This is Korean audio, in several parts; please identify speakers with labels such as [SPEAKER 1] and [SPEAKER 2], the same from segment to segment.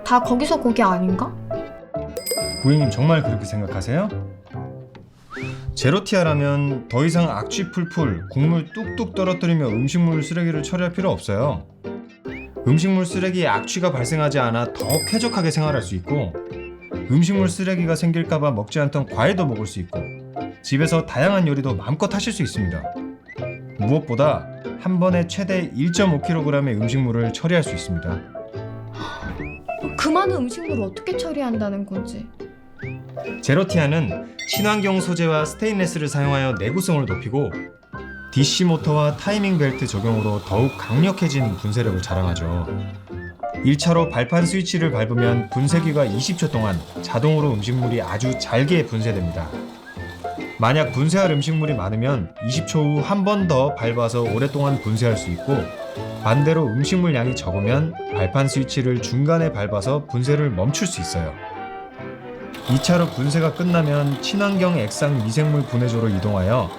[SPEAKER 1] 다 거기서 거기 아닌가?
[SPEAKER 2] 고객님 정말 그렇게 생각하세요? 제로티아라면 더 이상 악취 풀풀, 국물 뚝뚝 떨어뜨리며 음식물 쓰레기를 처리할 필요 없어요. 음식물 쓰레기에 악취가 발생하지 않아 더 쾌적하게 생활할 수 있고, 음식물 쓰레기가 생길까봐 먹지 않던 과일도 먹을 수 있고, 집에서 다양한 요리도 마음껏 하실 수 있습니다. 무엇보다 한 번에 최대 1.5kg의 음식물을 처리할 수 있습니다.
[SPEAKER 1] 그 많은 음식물을 어떻게 처리한다는 건지.
[SPEAKER 2] 제로티아는 친환경 소재와 스테인레스를 사용하여 내구성을 높이고, DC 모터와 타이밍 벨트 적용으로 더욱 강력해진 분쇄력을 자랑하죠. 1차로 발판 스위치를 밟으면 분쇄기가 20초 동안 자동으로 음식물이 아주 잘게 분쇄됩니다. 만약 분쇄할 음식물이 많으면 20초 후 한 번 더 밟아서 오랫동안 분쇄할 수 있고, 반대로 음식물 양이 적으면 발판 스위치를 중간에 밟아서 분쇄를 멈출 수 있어요. 2차로 분쇄가 끝나면 친환경 액상 미생물 분해조로 이동하여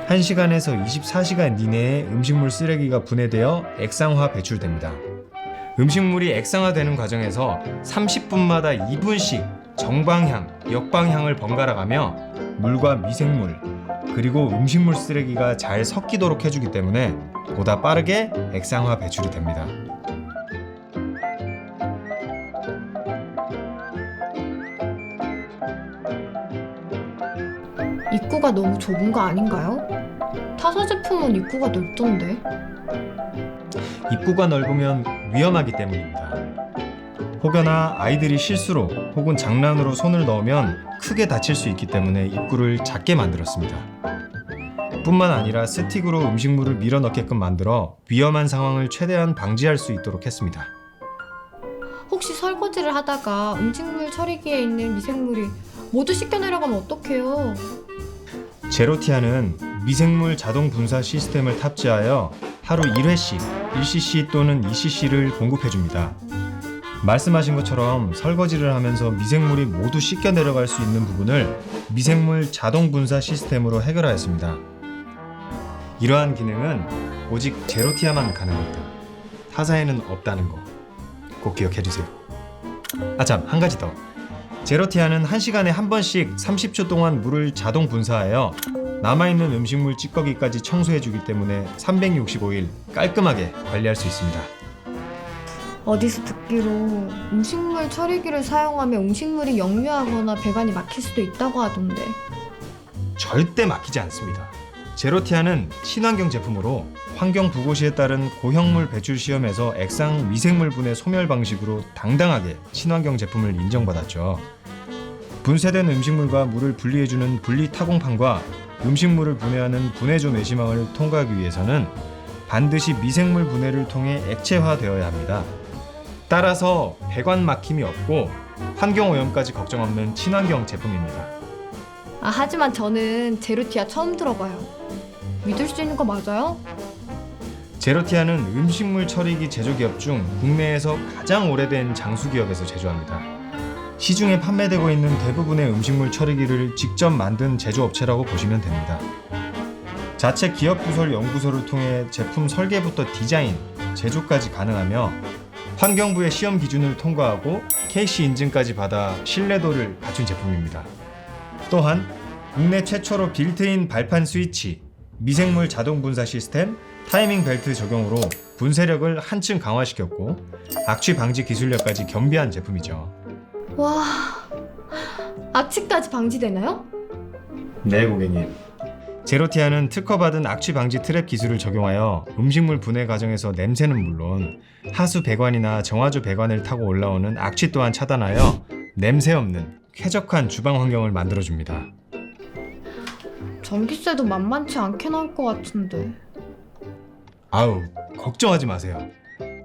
[SPEAKER 2] 1시간에서 24시간 이내에 음식물 쓰레기가 분해되어 액상화 배출됩니다. 음식물이 액상화되는 과정에서 30분마다 2분씩 정방향, 역방향을 번갈아 가며 물과 미생물, 그리고 음식물 쓰레기가 잘 섞이도록 해주기 때문에 보다 빠르게 액상화 배출이 됩니다.
[SPEAKER 1] 입구가 너무 좁은 거 아닌가요? 타사 제품은 입구가 넓던데.
[SPEAKER 2] 입구가 넓으면 위험하기 때문입니다. 혹여나 아이들이 실수로 혹은 장난으로 손을 넣으면 크게 다칠 수 있기 때문에 입구를 작게 만들었습니다. 뿐만 아니라 스틱으로 음식물을 밀어 넣게끔 만들어 위험한 상황을 최대한 방지할 수 있도록 했습니다.
[SPEAKER 1] 혹시 설거지를 하다가 음식물 처리기에 있는 미생물이 모두 씻겨 내려가면 어떡해요?
[SPEAKER 2] 제로티아는 미생물 자동 분사 시스템을 탑재하여 하루 1회씩 1cc 또는 2cc를 공급해줍니다. 말씀하신 것처럼 설거지를 하면서 미생물이 모두 씻겨 내려갈 수 있는 부분을 미생물 자동 분사 시스템으로 해결하였습니다. 이러한 기능은 오직 제로티아만 가능합니다. 타사에는 없다는 거 꼭 기억해주세요. 참, 한 가지 더. 제로티아는 1시간에 한 번씩 30초 동안 물을 자동 분사하여 남아있는 음식물 찌꺼기까지 청소해주기 때문에 365일 깔끔하게 관리할 수 있습니다.
[SPEAKER 1] 어디서 듣기로 음식물 처리기를 사용하면 음식물이 역류하거나 배관이 막힐 수도 있다고 하던데.
[SPEAKER 2] 절대 막히지 않습니다. 제로티아는 친환경 제품으로 환경 부고시에 따른 고형물 배출 시험에서 액상 미생물 분해 소멸 방식으로 당당하게 친환경 제품을 인정받았죠. 분쇄된 음식물과 물을 분리해주는 분리 타공판과 음식물을 분해하는 분해조 내시망을 통과하기 위해서는 반드시 미생물 분해를 통해 액체화되어야 합니다. 따라서 배관 막힘이 없고 환경오염까지 걱정 없는 친환경 제품입니다.
[SPEAKER 1] 하지만 저는 제로티아 처음 들어봐요. 믿을 수 있는 거 맞아요?
[SPEAKER 2] 제로티아는 음식물 처리기 제조기업 중 국내에서 가장 오래된 장수기업에서 제조합니다. 시중에 판매되고 있는 대부분의 음식물 처리기를 직접 만든 제조업체라고 보시면 됩니다. 자체 기업 부설 연구소를 통해 제품 설계부터 디자인, 제조까지 가능하며 환경부의 시험 기준을 통과하고 KC 인증까지 받아 신뢰도를 갖춘 제품입니다. 또한 국내 최초로 빌트인 발판 스위치, 미생물 자동 분사 시스템, 타이밍 벨트 적용으로 분쇄력을 한층 강화시켰고 악취 방지 기술력까지 겸비한 제품이죠.
[SPEAKER 1] 와, 악취까지 방지되나요?
[SPEAKER 2] 네, 고객님. 제로티아는 특허받은 악취 방지 트랩 기술을 적용하여 음식물 분해 과정에서 냄새는 물론 하수 배관이나 정화조 배관을 타고 올라오는 악취 또한 차단하여 냄새 없는 쾌적한 주방 환경을 만들어줍니다.
[SPEAKER 1] 전기세도 만만치 않게 나올 것 같은데.
[SPEAKER 2] 아우, 걱정하지 마세요.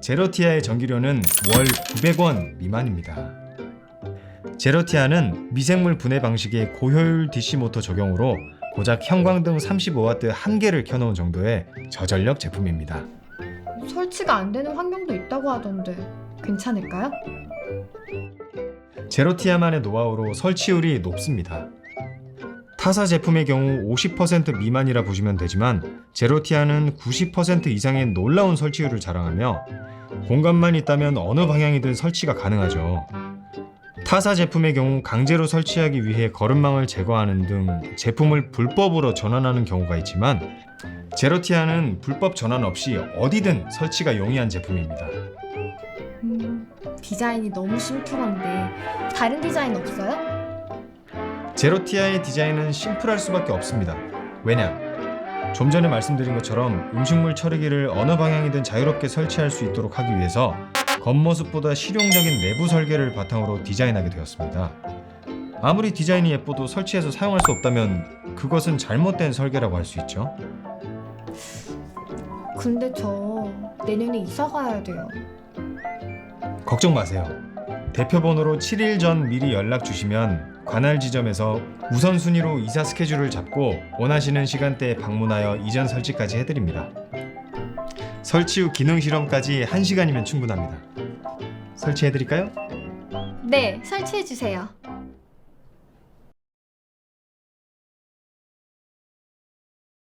[SPEAKER 2] 제로티아의 전기료는 월 900원 미만입니다. 제로티아는 미생물 분해 방식의 고효율 DC 모터 적용으로 고작 형광등 35W 한 개를 켜놓은 정도의 저전력 제품입니다.
[SPEAKER 1] 설치가 안 되는 환경도 있다고 하던데 괜찮을까요?
[SPEAKER 2] 제로티아만의 노하우로 설치율이 높습니다. 타사 제품의 경우 50% 미만이라 보시면 되지만 제로티아는 90% 이상의 놀라운 설치율을 자랑하며 공간만 있다면 어느 방향이든 설치가 가능하죠. 타사 제품의 경우 강제로 설치하기 위해 거름망을 제거하는 등 제품을 불법으로 전환하는 경우가 있지만 제로티아는 불법 전환 없이 어디든 설치가 용이한 제품입니다.
[SPEAKER 1] 디자인이 너무 심플한데 다른 디자인 없어요?
[SPEAKER 2] 제로티아의 디자인은 심플할 수밖에 없습니다. 왜냐? 좀 전에 말씀드린 것처럼 음식물 처리기를 어느 방향이든 자유롭게 설치할 수 있도록 하기 위해서 겉모습보다 실용적인 내부 설계를 바탕으로 디자인하게 되었습니다. 아무리 디자인이 예뻐도 설치해서 사용할 수 없다면 그것은 잘못된 설계라고 할 수 있죠.
[SPEAKER 1] 근데 저 내년에 이사 가야 돼요.
[SPEAKER 2] 걱정 마세요. 대표 번호로 7일 전 미리 연락 주시면 관할 지점에서 우선순위로 이사 스케줄을 잡고 원하시는 시간대에 방문하여 이전 설치까지 해드립니다. 설치 후 기능 실험까지 1시간이면 충분합니다. 설치해드릴까요?
[SPEAKER 1] 네, 설치해 주세요.